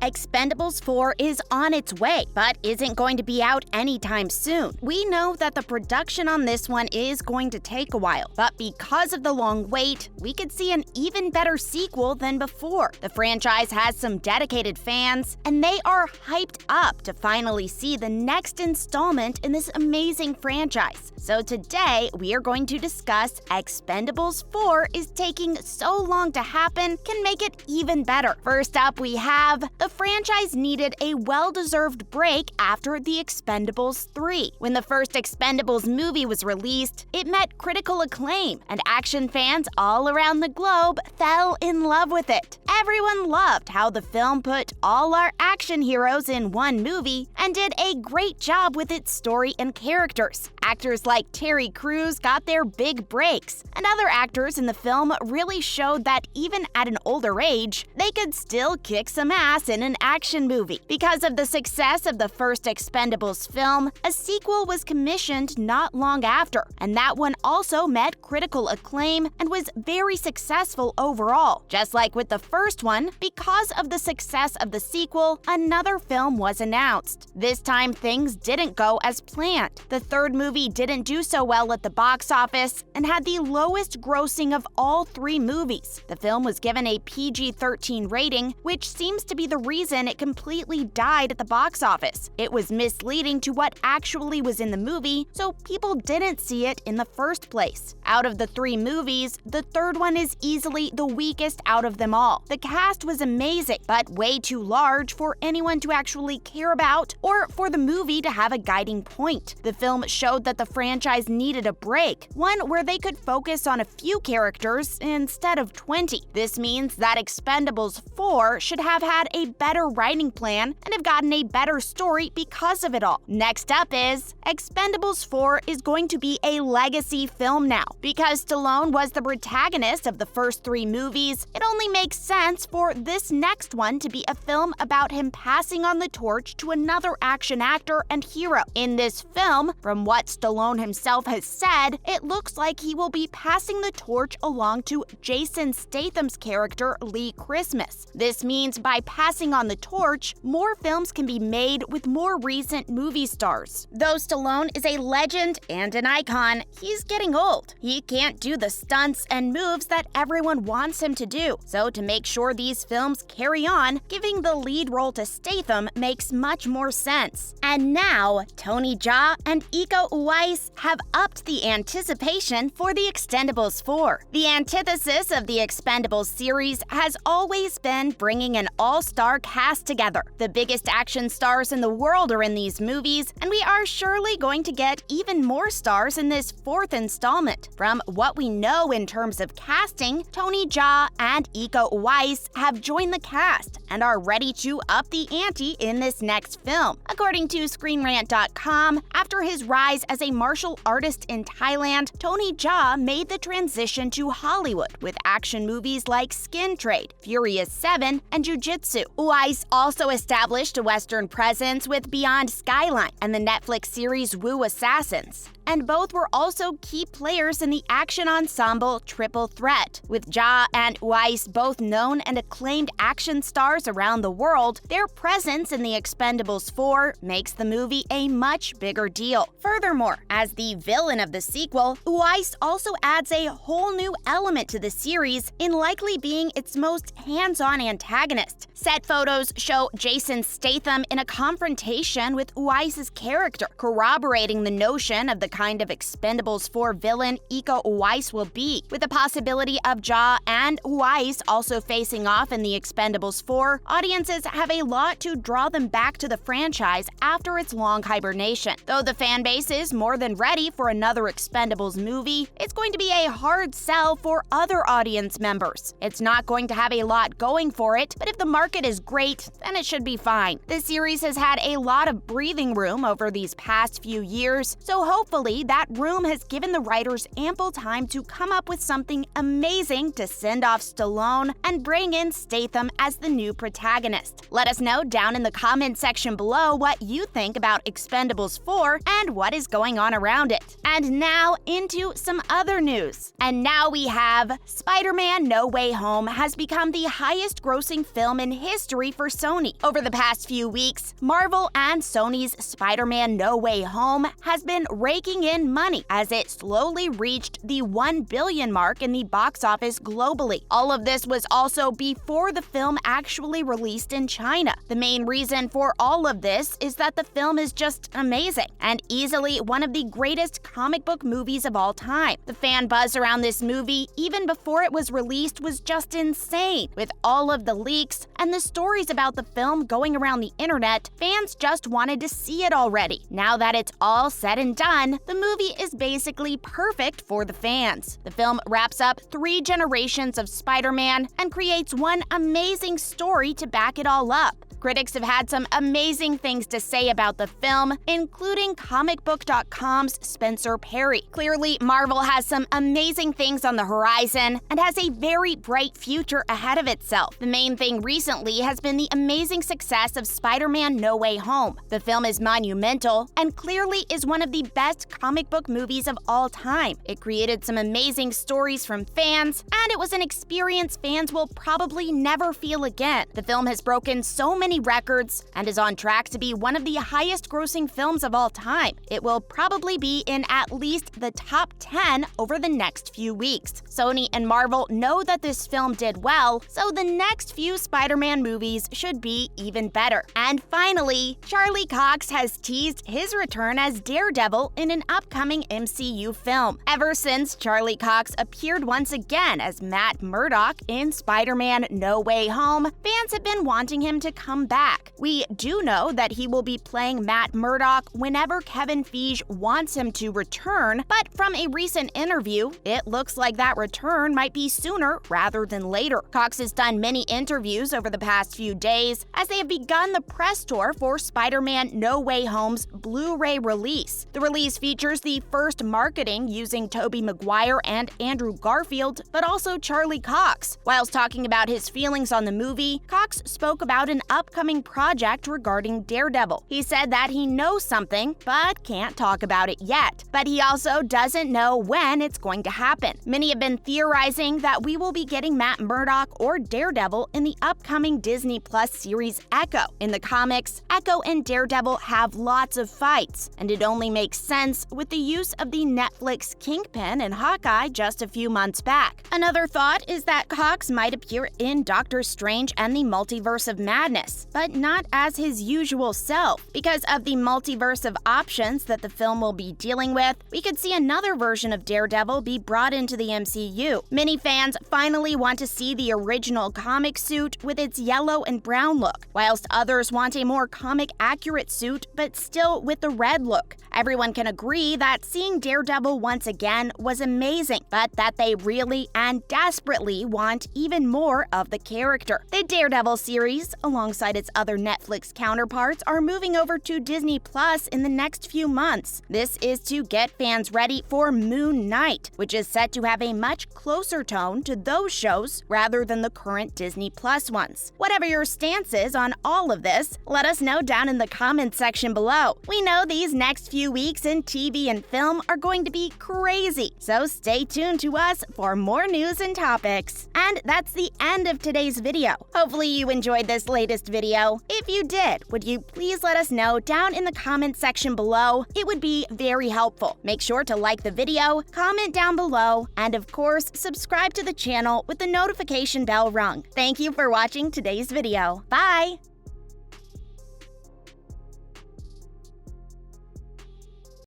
Expendables 4 is on its way, but isn't going to be out anytime soon. We know that the production on this one is going to take a while, but because of the long wait, we could see an even better sequel than before. The franchise has some dedicated fans, and they are hyped up to finally see the next installment in this amazing franchise. So today, we are going to discuss Expendables 4 is taking so long to happen can make it even better. First up, we have the franchise needed a well-deserved break after The Expendables 3. When the first Expendables movie was released, it met critical acclaim, and action fans all around the globe fell in love with it. Everyone loved how the film put all our action heroes in one movie and did a great job with its story and characters. Actors like Terry Crews got their big breaks, and other actors in the film really showed that even at an older age, they could still kick some ass in an action movie. Because of the success of the first Expendables film, a sequel was commissioned not long after, and that one also met critical acclaim and was very successful overall. Just like with the first one, because of the success of the sequel, another film was announced. This time, things didn't go as planned. The third movie didn't do so well at the box office and had the lowest grossing of all three movies. The film was given a PG-13 rating, which seems to be the reason it completely died at the box office. It was misleading to what actually was in the movie, so people didn't see it in the first place. Out of the three movies, the third one is easily the weakest out of them all. The cast was amazing, but way too large for anyone to actually care about or for the movie to have a guiding point. The film showed that the franchise needed a break, one where they could focus on a few characters instead of 20. This means that Expendables 4 should have had a better writing plan and have gotten a better story because of it all. Next up is Expendables 4 is going to be a legacy film now. Because Stallone was the protagonist of the first three movies, it only makes sense for this next one to be a film about him passing on the torch to another action actor and hero. In this film, from what Stallone himself has said, it looks like he will be passing the torch along to Jason Statham's character, Lee Christmas. This means by passing on the torch, more films can be made with more recent movie stars. Though Stallone is a legend and an icon, he's getting old. He can't do the stunts and moves that everyone wants him to do. So to make sure these films carry on, giving the lead role to Statham makes much more sense. And now, Tony Jaa and Iko Uwais have upped the anticipation for The Expendables 4. The antithesis of the Expendables series has always been bringing an all-star cast together. The biggest action stars in the world are in these movies, and we are surely going to get even more stars in this fourth installment. From what we know in terms of casting, Tony Jaa and Iko Uwais have joined the cast and are ready to up the ante in this next film. According to ScreenRant.com, after his rise as a martial artist in Thailand, Tony Jaa made the transition to Hollywood with action movies like Skin Trade, Furious 7, and Jiu-Jitsu. Uwais also established a Western presence with Beyond Skyline and the Netflix series Wu Assassins. And both were also key players in the action ensemble Triple Threat. With Jaa and Uwais both known and acclaimed action stars around the world, their presence in The Expendables 4 makes the movie a much bigger deal. Furthermore, as the villain of the sequel, Uwais also adds a whole new element to the series in likely being its most hands-on antagonist. Set photos show Jason Statham in a confrontation with Uwais' character, corroborating the notion of the kind of Expendables 4 villain Iko Uwais will be. With the possibility of Jaa and Uwais also facing off in The Expendables 4, audiences have a lot to draw them back to the franchise after its long hibernation. Though the fan base is more than ready for another Expendables movie, it's going to be a hard sell for other audience members. It's not going to have a lot going for it, but if the market is great, then it should be fine. The series has had a lot of breathing room over these past few years, so hopefully Luckily, that room has given the writers ample time to come up with something amazing to send off Stallone and bring in Statham as the new protagonist. Let us know down in the comment section below what you think about Expendables 4 and what is going on around it. And now into some other news. And now we have Spider-Man No Way Home has become the highest grossing film in history for Sony. Over the past few weeks, Marvel and Sony's Spider-Man No Way Home has been raking in money as it slowly reached the $1 billion mark in the box office globally. All of this was also before the film actually released in China. The main reason for all of this is that the film is just amazing and easily one of the greatest comic book movies of all time. The fan buzz around this movie, even before it was released, was just insane. With all of the leaks and the stories about the film going around the internet, fans just wanted to see it already. Now that it's all said and done, the movie is basically perfect for the fans. The film wraps up 3 generations of Spider-Man and creates one amazing story to back it all up. Critics have had some amazing things to say about the film, including comicbook.com's Spencer Perry. Clearly, Marvel has some amazing things on the horizon and has a very bright future ahead of itself. The main thing recently has been the amazing success of Spider-Man No Way Home. The film is monumental and clearly is one of the best comic book movies of all time. It created some amazing stories from fans, and it was an experience fans will probably never feel again. The film has broken so many records and is on track to be one of the highest grossing films of all time. It will probably be in at least the top 10 over the next few weeks. Sony and Marvel know that this film did well, so the next few Spider-Man movies should be even better. And finally, Charlie Cox has teased his return as Daredevil in an upcoming MCU film. Ever since Charlie Cox appeared once again as Matt Murdock in Spider-Man No Way Home, fans have been wanting him to come back. We do know that he will be playing Matt Murdock whenever Kevin Feige wants him to return, but from a recent interview, it looks like that return might be sooner rather than later. Cox has done many interviews over the past few days as they have begun the press tour for Spider-Man No Way Home's Blu-ray release. The release features the first marketing using Tobey Maguire and Andrew Garfield, but also Charlie Cox. Whilst talking about his feelings on the movie, Cox spoke about an upcoming project regarding Daredevil. He said that he knows something, but can't talk about it yet. But he also doesn't know when it's going to happen. Many have been theorizing that we will be getting Matt Murdock or Daredevil in the upcoming Disney Plus series Echo. In the comics, Echo and Daredevil have lots of fights, and it only makes sense with the use of the Netflix Kingpin and Hawkeye just a few months back. Another thought is that Cox might appear in Doctor Strange and the Multiverse of Madness, but not as his usual self. Because of the multiverse of options that the film will be dealing with, we could see another version of Daredevil be brought into the MCU. Many fans finally want to see the original comic suit with its yellow and brown look, whilst others want a more comic-accurate suit but still with the red look. Everyone can agree that seeing Daredevil once again was amazing, but that they really and desperately want even more of the character. The Daredevil series, alongside its other Netflix counterparts, are moving over to Disney Plus in the next few months. This is to get fans ready for Moon Knight, which is set to have a much closer tone to those shows rather than the current Disney Plus ones. Whatever your stance is on all of this, let us know down in the comments section below. We know these next few weeks in TV and film are going to be crazy, so stay tuned to us for more news and topics. And that's the end of today's video. Hopefully you enjoyed this latest video. If you did, would you please let us know down in the comments section below? It would be very helpful. Make sure to like the video, comment down below, and of course, subscribe to the channel with the notification bell rung. Thank you for watching today's video. Bye!